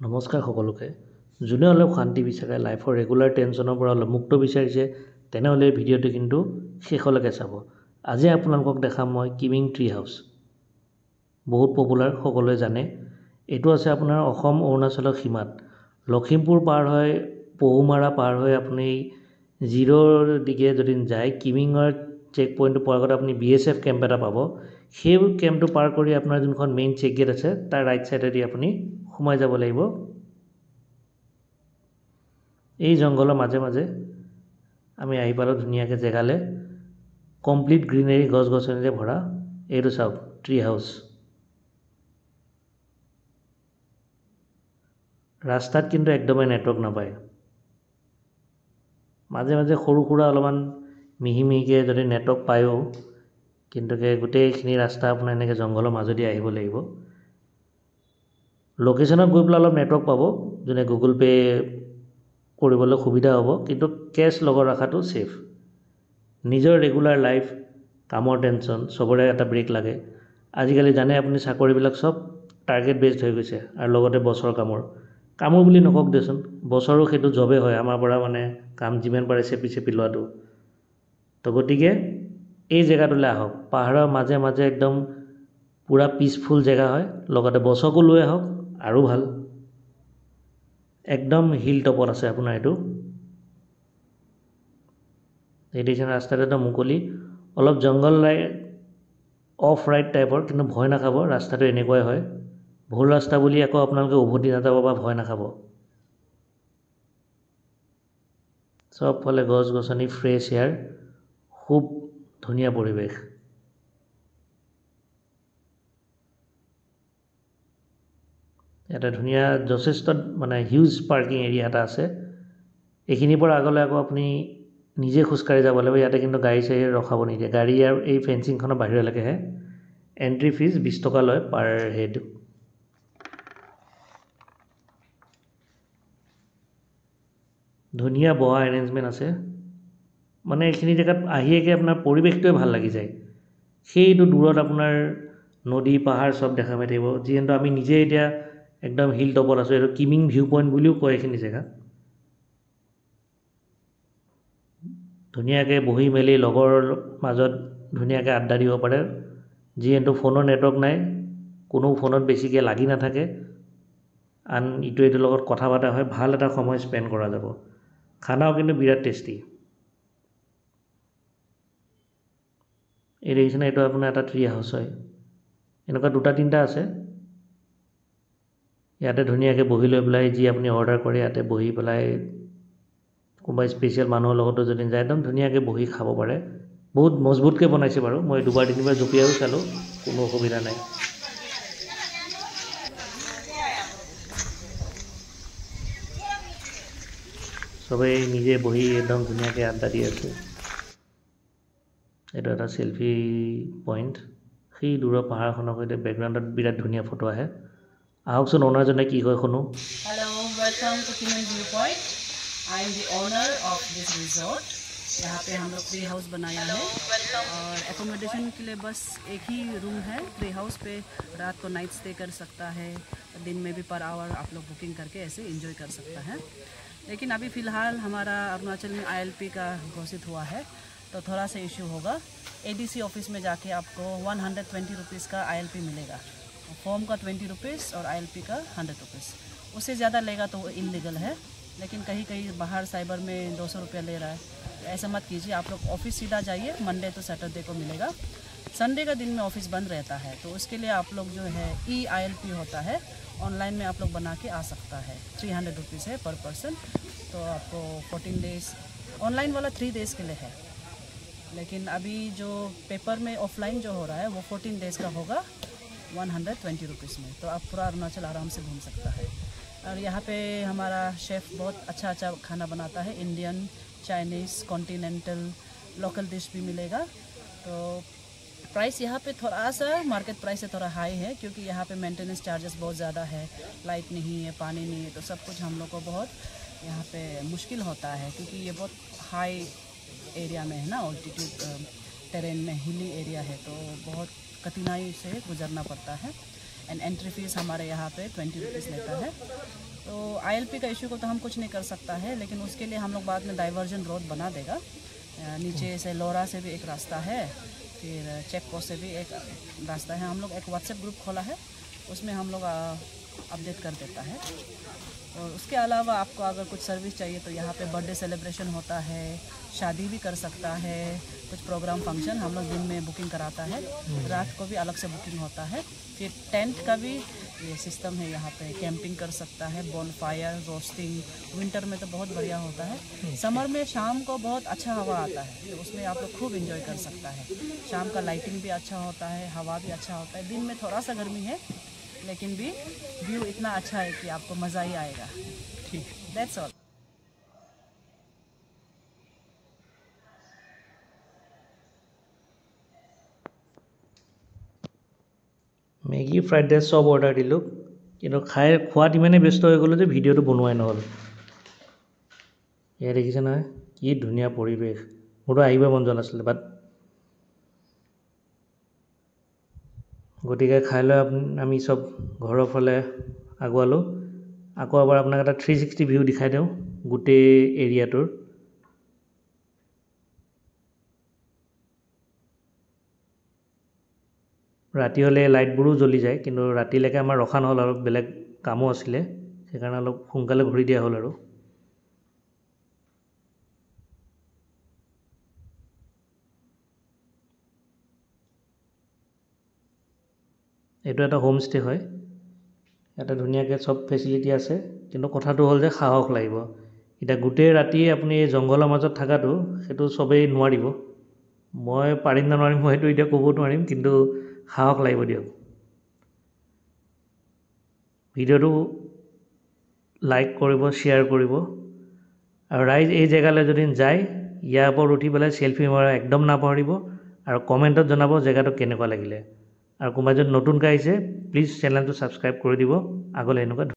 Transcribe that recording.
নমস্কাৰ সকলোকে। যোনে অলপ শান্তি বিচাৰে, লাইফৰ ৰেগুলাৰ টেনশ্যনৰ পৰা অলপ মুক্ত বিচাৰিছে, তেনেহ'লে এই ভিডিঅ'টো কিন্তু শেষলৈকে চাব। আজি আপোনালোকক দেখাম মই কিমিং ট্ৰি হাউচ। বহুত পপুলাৰ, সকলোৱে জানে। এইটো আছে আপোনাৰ অসম অৰুণাচলৰ সীমাত। লখিমপুৰ পাৰ হৈ পহুমাৰা পাৰ হৈ আপুনি জিৰ'ৰ দিগে যদি যায়, কিমিঙৰ চেক পইণ্টটো পোৱাৰ আগত আপুনি BSF কেম্প এটা পাব। সেই কেম্পটো পাৰ কৰি আপোনাৰ যোনখন মেইন চেক গেট আছে, তাৰ ৰাইট ছাইডেদি আপুনি সোমাই যাব লাগিব। এই জংঘলৰ মাজে মাজে আমি আহি পালোঁ ধুনীয়াকৈ জেগালৈ। কমপ্লিট গ্ৰীনেৰী, গছ গছনিৰে ভৰা। এইটো চাওক, ট্ৰি হাউচ। ৰাস্তাত কিন্তু একদমেই নেটৱৰ্ক নাপায়। মাজে মাজে সৰু সুৰা অলপমান মিহি মিহিকৈ যদি নেটৱৰ্ক পায়ো, কিন্তু গোটেইখিনি ৰাস্তা আপোনাৰ এনেকৈ জংঘলৰ মাজেদি আহিব লাগিব। লোকেশ্যনত গৈ পেলাই অলপ নেটৱৰ্ক পাব, যোনে গুগল পে' কৰিবলৈ সুবিধা হ'ব, কিন্তু কেছ লগত ৰখাটো ছেফ। নিজৰ ৰেগুলাৰ লাইফ, কামৰ টেনশ্যন, চবৰে এটা ব্ৰেক লাগে। আজিকালি জানে আপুনি চাকৰিবিলাক চব টাৰ্গেট বেছড হৈ গৈছে, আৰু লগতে বছৰ কামৰ বুলি নকওক দেচোন, বছৰো সেইটো জবেই হয় আমাৰ পৰা, মানে কাম যিমান পাৰে চেপি চেপি লোৱাটো। তো গতিকে এই জেগাটোলৈ আহক। পাহাৰৰ মাজে মাজে একদম পূৰা পিচফুল জেগা হয়, লগতে বছকো লৈ আহক আৰু ভাল। একদম হিল টপত আছে আপোনাৰ এইটো। এই দেখিছেন ৰাস্তাটো একদম মুকলি, অলপ জংঘল অফ ৰাইড টাইপৰ, কিন্তু ভয় নাখাব, ৰাস্তাটো এনেকুৱাই হয়। ভুল ৰাস্তা বুলি আকৌ আপোনালোকে উভতি নাযাব বা ভয় নাখাব। চবফালে গছ গছনি, ফ্ৰেছ এয়াৰ, খুব ধুনীয়া পৰিৱেশ। এটা ধুনীয়া যথেষ্ট মানে হিউজ পাৰ্কিং এৰিয়া এটা আছে। এইখিনিৰ পৰা আগলৈ আকৌ আপুনি নিজে খোজকাঢ়ি যাব লাগিব। ইয়াতে কিন্তু গাড়ী চাড়ী ৰখাব নিদিয়ে। গাড়ী আৰু এই ফেঞ্চিংখনৰ বাহিৰলৈকেহে। এণ্ট্ৰি ফিজ 20 টকা লয় পাৰ হেড। ধুনীয়া বহা এৰেঞ্জমেণ্ট আছে। মানে এইখিনি জেগাত আহিয়েকে আপোনাৰ পৰিৱেশটোৱে ভাল লাগি যায়। সেইটো দূৰত আপোনাৰ নদী পাহাৰ চব দেখা পাই থাকিব। যিহেতু আমি নিজে এতিয়া একদম হিল টপত আছোঁ। এইটো কিমিং ভিউ পইণ্ট বুলিও কয় এইখিনি জেগা। ধুনীয়াকৈ বহি মেলি লগৰ মাজত ধুনীয়াকৈ আড্ডা দিব পাৰে। যিহেতু ফোনৰ নেটৱৰ্ক নাই, কোনো ফোনত বেছিকৈ লাগি নাথাকে, আন ইটোৱে ইটোৰ লগত কথা পতা হয়, ভাল এটা সময় স্পেণ্ড কৰা যাব। খানাও কিন্তু বিৰাট টেষ্টি। এই দেখিছেনে, এইটো আপোনাৰ এটা ট্ৰি হাউচ হয়। এনেকুৱা 2-3টা আছে। ইয়াতে ধুনীয়াকৈ বহি লৈ পেলাই যি আপুনি অৰ্ডাৰ কৰে, ইয়াতে বহি পেলাই কোনোবা স্পেচিয়েল মানুহৰ লগতো যদি যায়, একদম ধুনীয়াকৈ বহি খাব পাৰে। বহুত মজবুতকৈ বনাইছে বাৰু, মই 2-3বাৰ জঁপিয়াইও চালোঁ, কোনো অসুবিধা নাই। চবেই নিজে বহি একদম ধুনীয়াকৈ আড্ডা দি আছে। এইটো এটা চেলফি পইণ্ট। সেই দূৰৰ পাহাৰখনৰ সৈতে বেকগ্ৰাউণ্ডত বিৰাট ধুনীয়া ফটো আহে। আহকচোন অ'নাৰজনে কি কয় শুনো। Hello, welcome to Kimin View Point. I am the owner of this resort. यहाँ पे हम लोग ट्री हाउस बनाया है और एकोमोडेशन के लिए बस एक ही रूम है। ट्री हाउस पे रात को नाइट स्टे कर सकता है, दिन में भी पर आवर आप लोग बुकिंग करके ऐसे एंजॉय कर सकता है। लेकिन अभी फ़िलहाल हमारा अरुणाचल में ILP का घोषित हुआ है, तो थोड़ा सा इशू होगा। ADC ऑफिस में जाके आपको 120 रुपीज़ का ILP मिलेगा। फॉर्म का 20 रुपीज़ और ILP का 100 रुपीज़। उससे ज़्यादा लेगा तो वो इलीगल है। लेकिन कहीं कहीं बाहर साइबर में 200 रुपया ले रहा है, तो ऐसा मत कीजिए। आप लोग ऑफिस सीधा जाइए, मंडे तो सैटरडे को मिलेगा। संडे का दिन में ऑफिस बंद रहता है, तो उसके लिए आप लोग जो है ILP होता है, ऑनलाइन में आप लोग बना के आ सकता है। 300 रुपीज़ है पर पर्सन। तो आपको 14 डेज़, ऑनलाइन वाला 3 डेज़ के लिए है। लेकिन अभी जो पेपर में ऑफलाइन जो हो रहा है वो 14 डेज़ का होगा 120 रुपीज़ में। तो आप पूरा अरुणाचल आराम से घूम सकता है। और यहाँ पे हमारा शेफ़ बहुत अच्छा खाना बनाता है। Indian, Chinese, continental, local dish भी मिलेगा। तो प्राइस यहाँ पे थोड़ा सा मार्केट प्राइस से थोड़ा हाई है, क्योंकि यहाँ पे मेंटेनेंस चार्जेस बहुत ज़्यादा है। लाइट नहीं है, पानी नहीं है, तो सब कुछ हम लोग को बहुत यहाँ पे मुश्किल होता है, क्योंकि ये बहुत हाई एरिया में है ना, ऑल्टीट्यूड टेरेन में, हिली एरिया है, तो बहुत कठिनाई से गुजरना पड़ता है। एंड एंट्री फीस हमारे यहाँ पे 20 रुपीज़ लेता है। तो ILP का इशू को तो हम कुछ नहीं कर सकता है, लेकिन उसके लिए हम लोग बाद में डाइवर्जन रोड बना देगा। नीचे से लोरा से भी एक रास्ता है, फिर चेक पोस्ट से भी एक रास्ता है। हम लोग एक व्हाट्सएप ग्रुप खोला है, उसमें हम लोग अपडेट कर देता है। और उसके अलावा आपको अगर कुछ सर्विस चाहिए तो यहाँ पे बर्थडे सेलिब्रेशन होता है, शादी भी कर सकता है, कुछ प्रोग्राम फंक्शन हम लोग दिन में बुकिंग कराता है, रात को भी अलग से बुकिंग होता है। फिर टेंट का भी ये सिस्टम है, यहाँ पे कैंपिंग कर सकता है, बॉनफायर, रोस्टिंग। विंटर में तो बहुत बढ़िया होता है। समर में शाम को बहुत अच्छा हवा आता है, तो उसमें आप लोग खूब एंजॉय कर सकता है। शाम का लाइटिंग भी अच्छा होता है, हवा भी अच्छा होता है। दिन में थोड़ा सा गर्मी है, लेकिन भी व्यू इतना अच्छा है कि आपको मज़ा ही आएगा। ठीक, that's all. Maggi fried rice চব অৰ্ডাৰ দিলোঁ, কিন্তু খোৱাত ইমানেই ব্যস্ত হৈ গ'লোঁ যে ভিডিঅ'টো বনোৱাই নহ'ল। এয়া দেখিছে নহয়, কি ধুনীয়া পৰিৱেশ। মোৰতো আহিবই মন যোৱা নাছিলে, বাট গতিকে খাই লৈ আমি চব ঘৰৰ ফালে আগুৱালোঁ। আকৌ এবাৰ আপোনাক এটা 360 ভিউ দেখাই দিওঁ গোটেই এৰিয়াটোৰ। ৰাতি হ'লে লাইটবোৰো জ্বলি যায়, কিন্তু ৰাতিলৈকে আমাৰ ৰখা নহ'ল আৰু বেলেগ কামো আছিলে, সেইকাৰণে অলপ সোনকালে ঘূৰি দিয়া হ'ল। আৰু এইটো এটা হোম ষ্টে হয়, ইয়াতে ধুনীয়াকৈ চব ফেচিলিটি আছে, কিন্তু কথাটো হ'ল যে সাহস লাগিব। এতিয়া গোটেই ৰাতি আপুনি এই জংঘলৰ মাজত থকাটো সেইটো চবেই নোৱাৰিব। মই পাৰিম নে নোৱাৰিম মই সেইটো এতিয়া ক'ব নোৱাৰিম, কিন্তু সাহস লাগিব দিয়ক। ভিডিঅ'টো লাইক কৰিব, শ্বেয়াৰ কৰিব, আৰু ৰাইজ এই জেগালৈ যদি যায় ইয়াৰ ওপৰত উঠি পেলাই চেলফি মৰা একদম নাপাহৰিব, আৰু কমেণ্টত জনাব জেগাটো কেনেকুৱা লাগিলে। আৰু কোনোবাই যদি নতুনকৈ আহিছে প্লিজ চেনেলটো ছাবস্ক্ৰাইব কৰি দিব আগলৈ এনেকুৱা